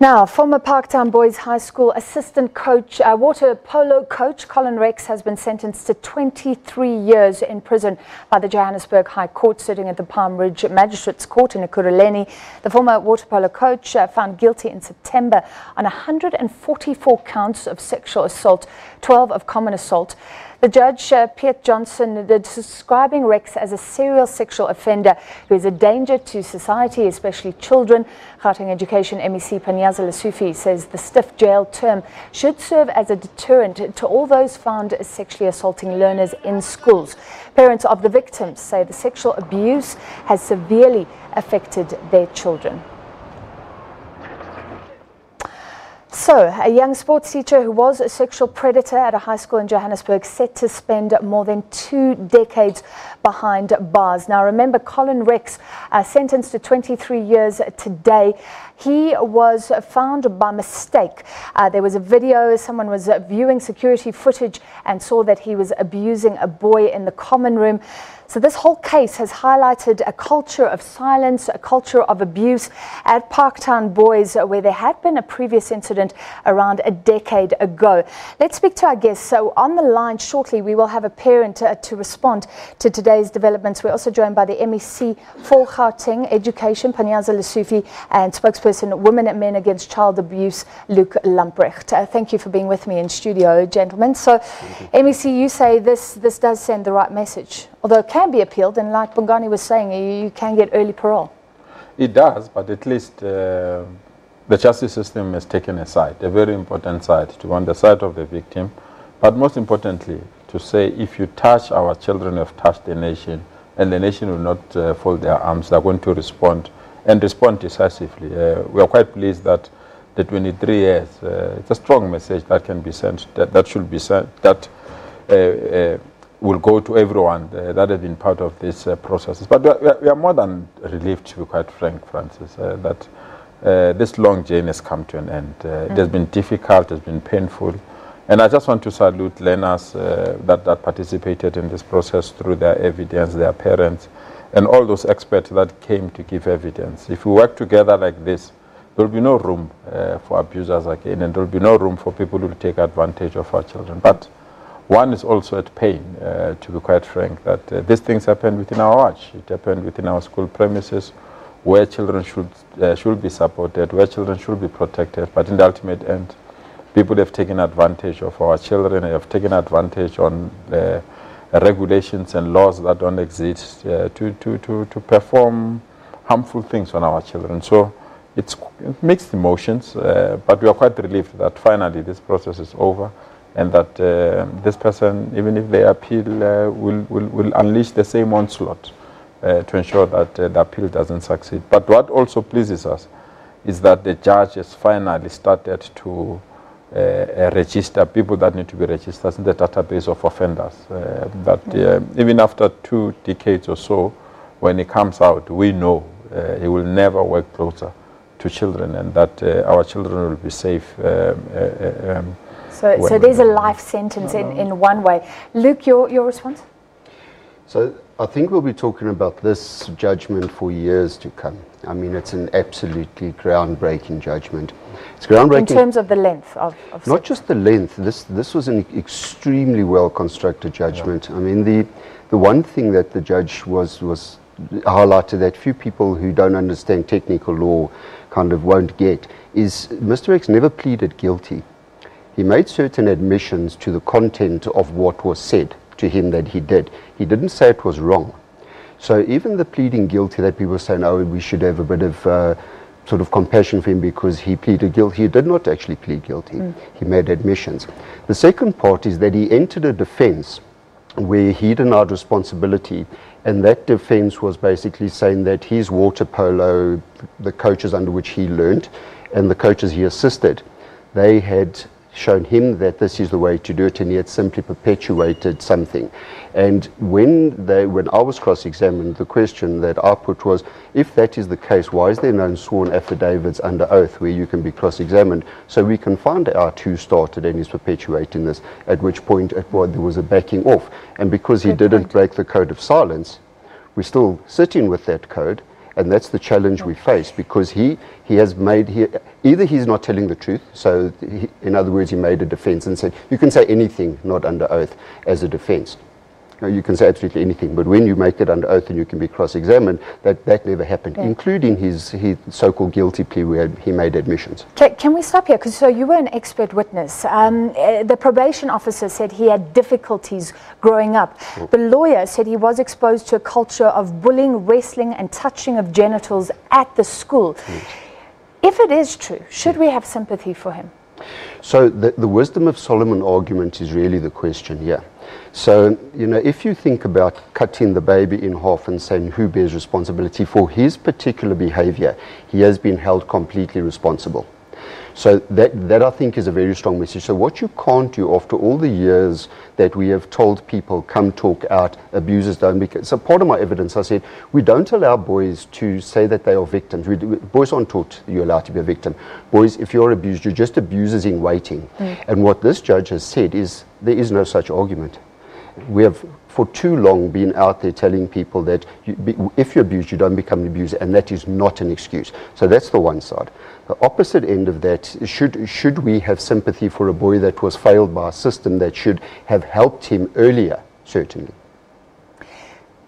Now, former Parktown Boys High School assistant coach, water polo coach Colin Rex has been sentenced to 23 years in prison by the Johannesburg High Court, sitting at the Palm Ridge Magistrates Court in Ekurhuleni. The former water polo coach found guilty in September on 144 counts of sexual assault, 12 of common assault. The judge, Piet Johnson, describing Rex as a serial sexual offender who is a danger to society, especially children. Gauteng Education MEC Panyaza Lesufi says the stiff jail term should serve as a deterrent to all those found sexually assaulting learners in schools. Parents of the victims say the sexual abuse has severely affected their children. So, a young sports teacher who was a sexual predator at a high school in Johannesburg set to spend more than 2 decades behind bars. Now, remember, Colin Rix, sentenced to 23 years today. He was found by mistake. There was a video, someone was viewing security footage and saw that he was abusing a boy in the common room. So this whole case has highlighted a culture of silence, a culture of abuse at Parktown Boys, where there had been a previous incident around a decade ago. Let's speak to our guests. So on the line shortly, we will have a parent to respond to today's developments. We're also joined by the MEC for Gauteng Education, Panyaza Lesufi, and spokesperson Women and Men Against Child Abuse, Luke Lamprecht. Thank you for being with me in studio, gentlemen. So, MEC, you say this does send the right message, although it can be appealed, and like Bongani was saying, you can get early parole. It does, but at least the justice system has taken a side, a very important side, to on the side of the victim, but most importantly, to say if you touch our children, you have touched the nation, and the nation will not fold their arms. They're going to respond, and respond decisively. We are quite pleased that the 23 years, it's a strong message that can be sent, that should be sent, that will go to everyone that has been part of this process. But we are more than relieved, to be quite frank, Francis, that this long journey has come to an end. It has been difficult, it has been painful, and I just want to salute learners that participated in this process through their evidence, their parents, and all those experts that came to give evidence. If we work together like this, there will be no room for abusers again, and there will be no room for people who will take advantage of our children. But one is also at pain, to be quite frank, that these things happen within our watch. It happened within our school premises, where children should be supported, where children should be protected. But in the ultimate end, people have taken advantage of our children, have taken advantage on regulations and laws that don't exist to perform harmful things on our children. So it's mixed emotions, but we are quite relieved that finally this process is over, and that this person, even if they appeal, will unleash the same onslaught to ensure that the appeal doesn't succeed. But what also pleases us is that the judge has finally started to register people that need to be registered in the database of offenders. Even after 2 decades or so, when he comes out, we know he will never work closer to children, and that our children will be safe. So there's a life sentence in one way. Luke, your response? So I think we'll be talking about this judgment for years to come. I mean, it's an absolutely groundbreaking judgment. It's groundbreaking in terms of the length of not just the length. This was an extremely well constructed judgment. Yeah. I mean, the one thing that the judge was highlighted that few people who don't understand technical law kind of won't get is Mr. X never pleaded guilty. He made certain admissions to the content of what was said to him that he did. He didn't say it was wrong. So even the pleading guilty that people say, no, we should have a bit of sort of compassion for him because he pleaded guilty, he did not actually plead guilty. He made admissions. The second part is that he entered a defense where he denied responsibility, and that defense was basically saying that his water polo, the coaches under which he learned, and the coaches he assisted, they had shown him that this is the way to do it, and he had simply perpetuated something. And when I was cross-examined, the question that I put was, if that is the case, why is there no sworn affidavits under oath where you can be cross-examined, so we can find out who started and is perpetuating this, at which point there was a backing off. And because he didn't break the code of silence, we're still sitting with that code, And that's the challenge we face, because he has made, either he's not telling the truth, so in other words, he made a defense and said, you can say anything not under oath as a defense. You can say absolutely anything, but when you make it under oath and you can be cross-examined, that never happened, including his so-called guilty plea where he made admissions. Can we stop here? Because so you were an expert witness. The probation officer said he had difficulties growing up. The lawyer said he was exposed to a culture of bullying, wrestling and touching of genitals at the school. If it is true, should we have sympathy for him? So the wisdom of Solomon argument is really the question here. So, you know, if you think about cutting the baby in half and saying who bears responsibility for his particular behavior, he has been held completely responsible. So that I think is a very strong message. So what you can't do after all the years that we have told people, come talk out, abusers don't become. So part of my evidence, I said, we don't allow boys to say that they are victims. Boys aren't taught you're allowed to be a victim. Boys, if you're abused, you're just abusers in waiting. And what this judge has said is there is no such argument. We have for too long been out there telling people that if you're abused, you don't become an abuser, and that is not an excuse. So that's the one side. The opposite end of that, should we have sympathy for a boy that was failed by a system that should have helped him earlier? Certainly.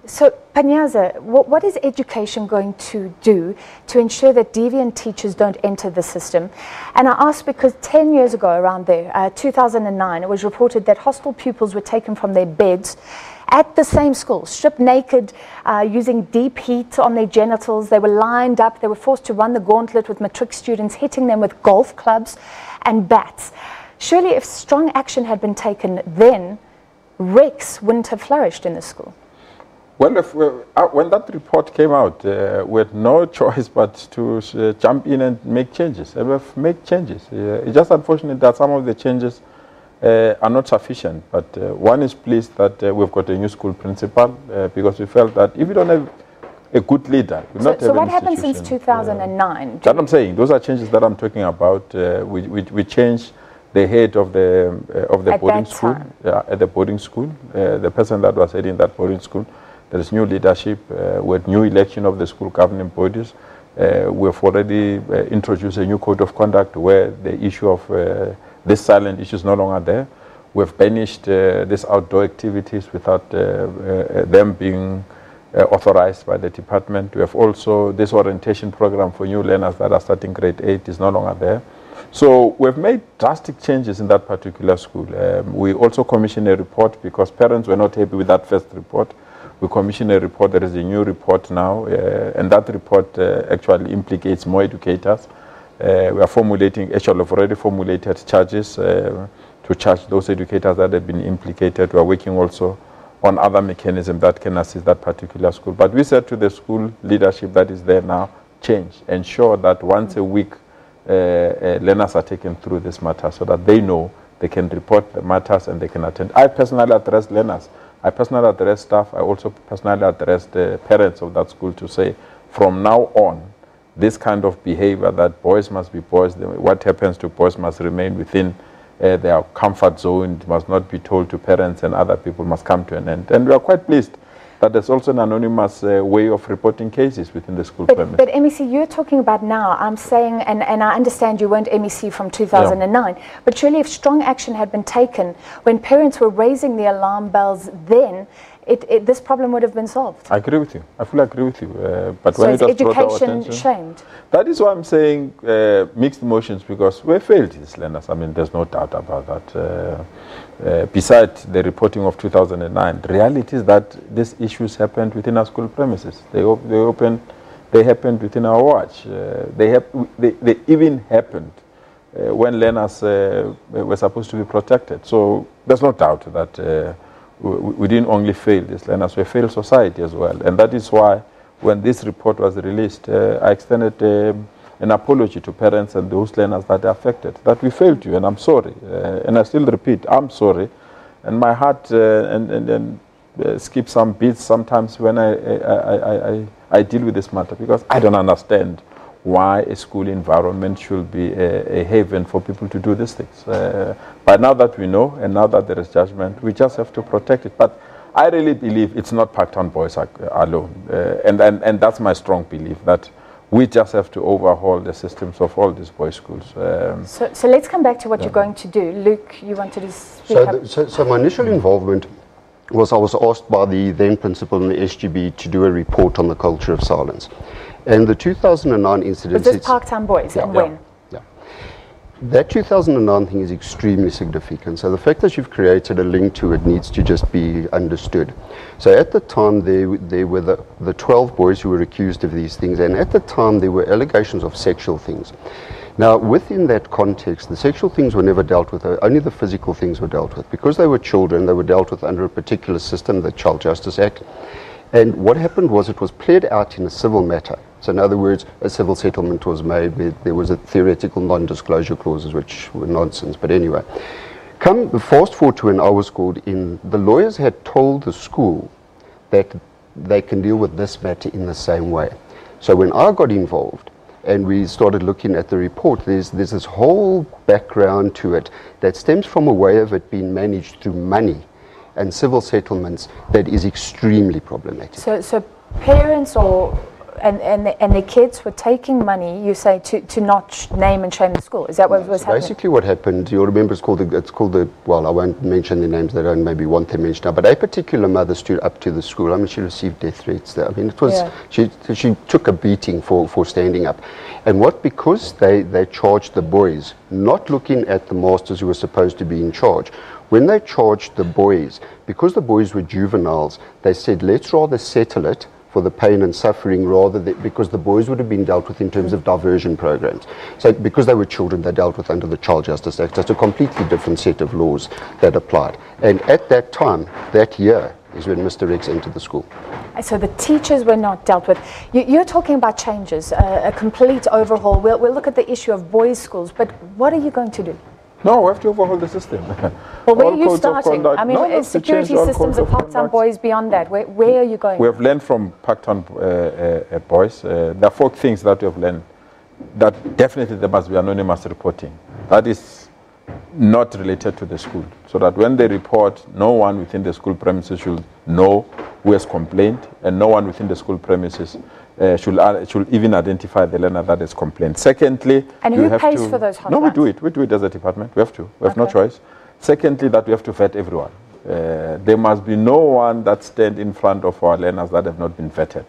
So, Panyaza, what is education going to do to ensure that deviant teachers don't enter the system? And I ask because 10 years ago, around there, 2009, it was reported that hostel pupils were taken from their beds at the same school, stripped naked, using deep heat on their genitals. They were lined up. They were forced to run the gauntlet with matric students, hitting them with golf clubs and bats. Surely, if strong action had been taken then, Rex wouldn't have flourished in the school. Well, when that report came out, we had no choice but to jump in and make changes. And we've made changes. It's just unfortunate that some of the changes are not sufficient. But one is pleased that we've got a new school principal because we felt that if you don't have a good leader, so what happened since 2009? That I'm saying, those are changes that I'm talking about. We changed the head of the boarding school. At the boarding school, the person that was heading that boarding school. There is new leadership with new election of the school governing bodies. We have already introduced a new code of conduct where the issue of this silent issue is no longer there. We have banished these outdoor activities without them being authorized by the department. We have also this orientation program for new learners that are starting grade 8 is no longer there. So we've made drastic changes in that particular school. We also commissioned a report because parents were not happy with that first report. We commissioned a report. There is a new report now, and that report actually implicates more educators. We are formulating, actually have already formulated charges to charge those educators that have been implicated. We are working also on other mechanisms that can assist that particular school. But we said to the school leadership that is there now, change, ensure that once a week learners are taken through this matter so that they know they can report the matters and they can attend. I personally address learners. I personally address staff. I also personally address the parents of that school to say, from now on, this kind of behavior that boys must be boys, what happens to boys must remain within their comfort zone. It must not be told to parents, and other people must come to an end. And we are quite pleased that there's also an anonymous way of reporting cases within the school premise. But MEC, you're talking about now, I'm saying, and I understand you weren't MEC from 2009, but surely if strong action had been taken when parents were raising the alarm bells then, this problem would have been solved. I agree with you. I fully agree with you. But so when is it education shamed? That is why I'm saying mixed emotions, because we failed these learners. I mean, there's no doubt about that. Besides the reporting of 2009, the reality is that these issues happened within our school premises. They happened within our watch. They even happened when learners were supposed to be protected. So there's no doubt that we didn't only fail these learners, we failed society as well. And that is why when this report was released, I extended an apology to parents and those learners that are affected, that we failed you, and I'm sorry. And I still repeat, I'm sorry. And my heart skips some beats sometimes when I deal with this matter, because I don't understand why a school environment should be a haven for people to do these things. But now that we know, and now that there is judgment, we just have to protect it. But I really believe it's not Parktown Boys alone. And that's my strong belief, that We just have to overhaul the systems of all these boys' schools. So let's come back to what you're going to do. Luke, you wanted to speak up. So my initial involvement was I was asked by the then principal in the SGB to do a report on the culture of silence. And the 2009 incident... Was this Parktown Boys, and when? That 2009 thing is extremely significant. So the fact that you've created a link to it needs to just be understood. So at the time, there were the 12 boys who were accused of these things, and at the time there were allegations of sexual things. Now, within that context, the sexual things were never dealt with, only the physical things were dealt with. Because they were children, they were dealt with under a particular system, the Child Justice Act. And what happened was it was played out in a civil matter. So in other words, a civil settlement was made where there was a theoretical non-disclosure clauses, which were nonsense. But anyway, fast forward to when I was called in, the lawyers had told the school that they can deal with this matter in the same way. So when I got involved and we started looking at the report, there's this whole background to it that stems from a way of it being managed through money and civil settlements that is extremely problematic. So parents and the kids were taking money, you say, to not name and shame the school. Is that what was happening? Basically what happened, you'll remember it's called the, well, I won't mention the names, they don't maybe want them mentioned now, but a particular mother stood up to the school. I mean, she received death threats there. I mean, it was, she took a beating for standing up. And because they charged the boys, not looking at the masters who were supposed to be in charge, when they charged the boys, because the boys were juveniles, they said, let's rather settle it for the pain and suffering rather than, because the boys would have been dealt with in terms of diversion programs. So because they were children, they dealt with under the Child Justice Act. That's a completely different set of laws that applied. And at that time, that year, is when Mr. Rex entered the school. So the teachers were not dealt with. You're talking about changes, a complete overhaul. We'll look at the issue of boys' schools, but what are you going to do? No, we have to overhaul the system. Well, where are you starting? I mean, security systems of Parktown Boys beyond that. Where are you going? We have learned from Parktown Boys. There are 4 things that we have learned. That definitely there must be anonymous reporting. That is not related to the school. So that when they report, no one within the school premises should know who has complained, and no one within the school premises should even identify the learner that has complained. Secondly, and who pays for those hotlines? No, we do it. We do it as a department. We have to. We have no choice. Secondly, that we have to vet everyone. There must be no one that stand in front of our learners that have not been vetted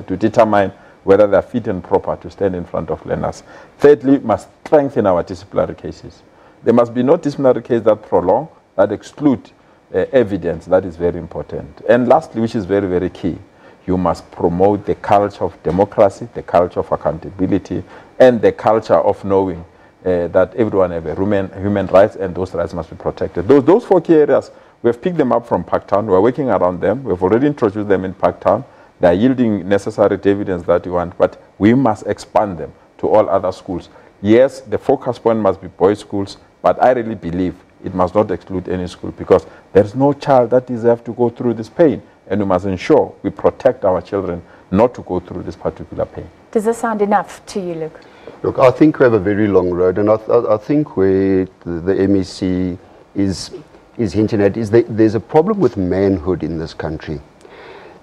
to determine whether they are fit and proper to stand in front of learners. Thirdly, we must strengthen our disciplinary cases. There must be no disciplinary case that prolong, that exclude evidence. That is very important. And lastly, which is very, very key, you must promote the culture of democracy, the culture of accountability, and the culture of knowing that everyone has human rights, and those rights must be protected. Those 4 key areas, we have picked them up from Parktown. We're working around them. We've already introduced them in Parktown. They're yielding necessary evidence that we want, but we must expand them to all other schools. Yes, the focus point must be boys' schools, but I really believe it must not exclude any school, because there's no child that deserves to go through this pain. And we must ensure we protect our children not to go through this particular pain. Does this sound enough to you, Luke? Look, I think we have a very long road, and I think where the MEC is hinting at is that there's a problem with manhood in this country.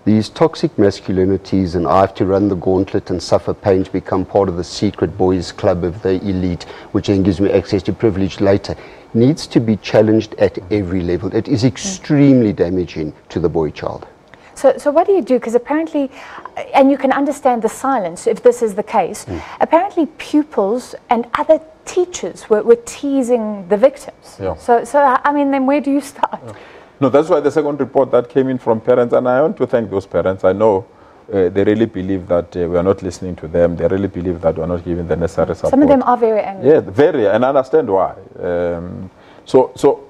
These toxic masculinities, and I have to run the gauntlet and suffer pain to become part of the secret boys club of the elite, which then gives me access to privilege later, needs to be challenged at every level. It is extremely damaging to the boy child. So what do you do? Because apparently, and you can understand the silence if this is the case, apparently pupils and other teachers were teasing the victims. Yeah. So I mean, then where do you start? Yeah. No, that's why the second report that came in from parents, and I want to thank those parents. I know they really believe that we are not listening to them. They really believe that we are not giving the necessary support. Some of them are very angry. Yeah, very, and I understand why. So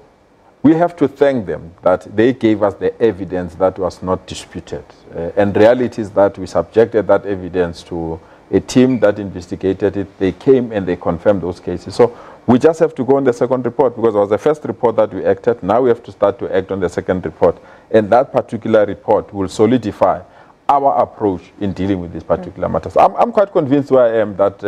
we have to thank them that they gave us the evidence that was not disputed. And reality is that we subjected that evidence to a team that investigated it. They came and they confirmed those cases. So we just have to go on the second report, because it was the first report that we acted. Now we have to start to act on the second report. And that particular report will solidify our approach in dealing with these particular matters. I'm quite convinced where I am that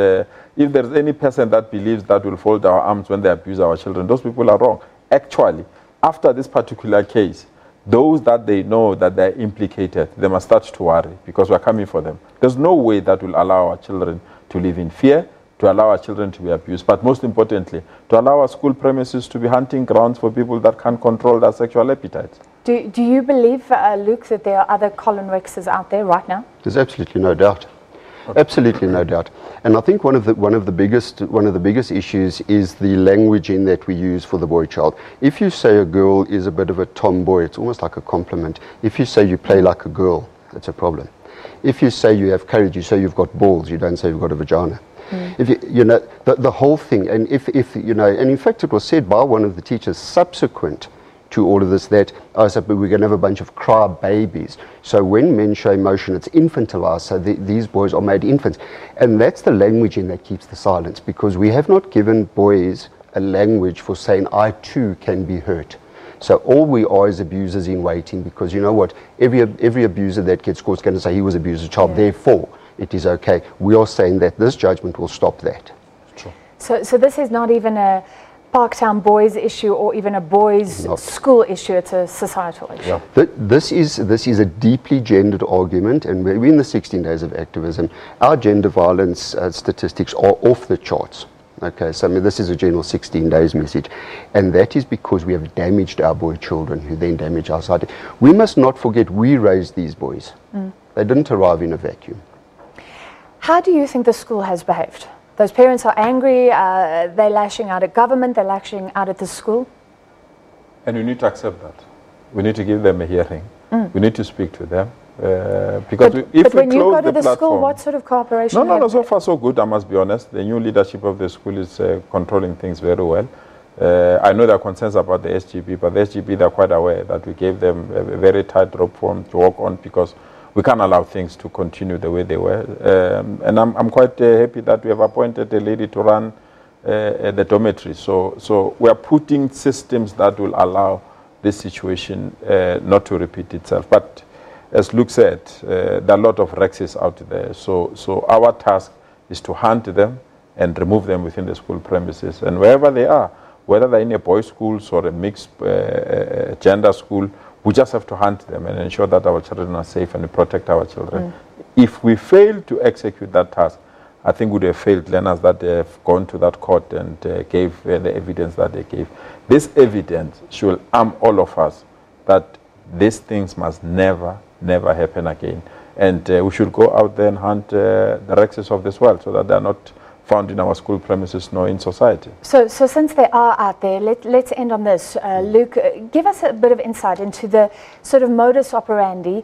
if there's any person that believes that will fold our arms when they abuse our children, those people are wrong. Actually, after this particular case, those that they know that they're implicated, they must start to worry, because we're coming for them. There's no way that will allow our children to live in fear, to allow our children to be abused, but most importantly, to allow our school premises to be hunting grounds for people that can't control their sexual appetites. Do you believe, Luke, that there are other Colin Rexes out there right now? There's absolutely no doubt. Okay. Absolutely no doubt. And I think one of the biggest issues is the languaging that we use for the boy child. If you say a girl is a bit of a tomboy, it's almost like a compliment. If you say you play like a girl, that's a problem. If you say you have courage, you say you've got balls, you don't say you've got a vagina. If you know, the whole thing, and if you know, and in fact it was said by one of the teachers subsequent to all of this that, oh, so we're going to have a bunch of cry babies. So when men show emotion, it's infantilized, so these boys are made infants. And that's the languaging that keeps the silence, because we have not given boys a language for saying, I too can be hurt. So all we are is abusers in waiting, because you know what, every abuser that gets caught is going to say he was abused as a child, therefore it is okay. We are saying that this judgment will stop that. True. So this is not even a Parktown Boys issue or even a boys' school issue, it's a societal issue. Yeah. This is a deeply gendered argument, and we're in the 16 days of activism. Our gender violence statistics are off the charts. Okay, so I mean, this is a general 16 days message, and that is because we have damaged our boy children, who then damage our society. We must not forget we raised these boys. They didn't arrive in a vacuum. How do you think the school has behaved? Those parents are angry, they're lashing out at government, they're lashing out at the school. And we need to accept that. We need to give them a hearing. We need to speak to them. Because but when you go to the school, what sort of cooperation? No, so far so good, I must be honest. The new leadership of the school is controlling things very well. I know there are concerns about the SGB, but the SGB, they're quite aware that we gave them a very tight rope for them to walk on, because we can't allow things to continue the way they were. And I'm quite happy that we have appointed a lady to run the dormitory. So we are putting systems that will allow this situation not to repeat itself. But as Luke said, there are a lot of Rexes out there. So our task is to hunt them and remove them within the school premises. And wherever they are, whether they're in a boys' school or a mixed gender school, we just have to hunt them and ensure that our children are safe and protect our children. If we fail to execute that task, I think we would have failed learners that have gone to that court and gave the evidence that they gave. This evidence should arm all of us that these things must never happen again. And we should go out there and hunt the Rexes of this world so that they are not found in our school premises nor in society. So since they are out there, let's end on this. Luke, give us a bit of insight into the sort of modus operandi,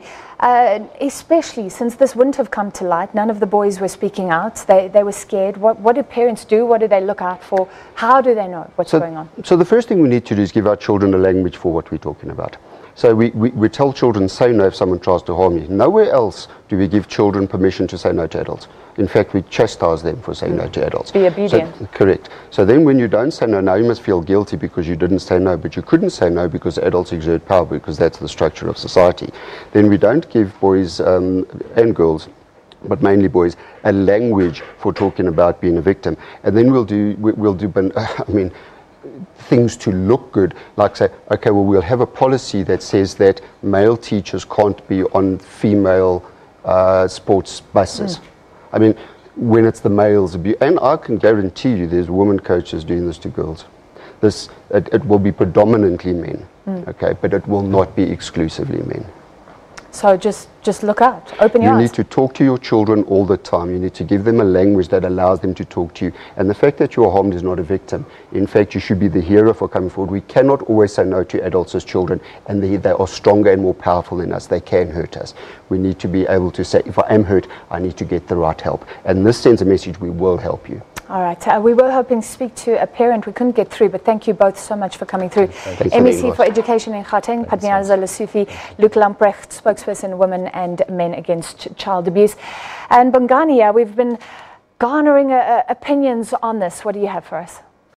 especially since this wouldn't have come to light. None of the boys were speaking out. They were scared. What do parents do? What do they look out for? How do they know what's going on? So the first thing we need to do is give our children a language for what we're talking about. So we tell children, say no if someone tries to harm you. Nowhere else do we give children permission to say no to adults. In fact, we chastise them for saying no to adults. Be obedient. So, correct. So then when you don't say no, now you must feel guilty because you didn't say no, but you couldn't say no because adults exert power, because that's the structure of society. Then we don't give boys and girls, but mainly boys, a language for talking about being a victim. And then we'll do things to look good, like say, okay, well, we'll have a policy that says that male teachers can't be on female sports buses. I mean, when it's the males, and I can guarantee you there's women coaches doing this to girls. It will be predominantly men, okay, but it will not be exclusively men. So just look out, open your eyes. You need to talk to your children all the time. You need to give them a language that allows them to talk to you. And the fact that you are harmed is not a victim. In fact, you should be the hero for coming forward. We cannot always say no to adults as children, and they are stronger and more powerful than us. They can hurt us. We need to be able to say, if I am hurt, I need to get the right help. And this sends a message, we will help you. All right. We were hoping to speak to a parent. We couldn't get through, but thank you both so much for coming through. MEC for Education in Gauteng, Padniaza Lesufi, Luke Lamprecht, spokesperson Women and Men Against Child Abuse. And Bongani, we've been garnering opinions on this. What do you have for us?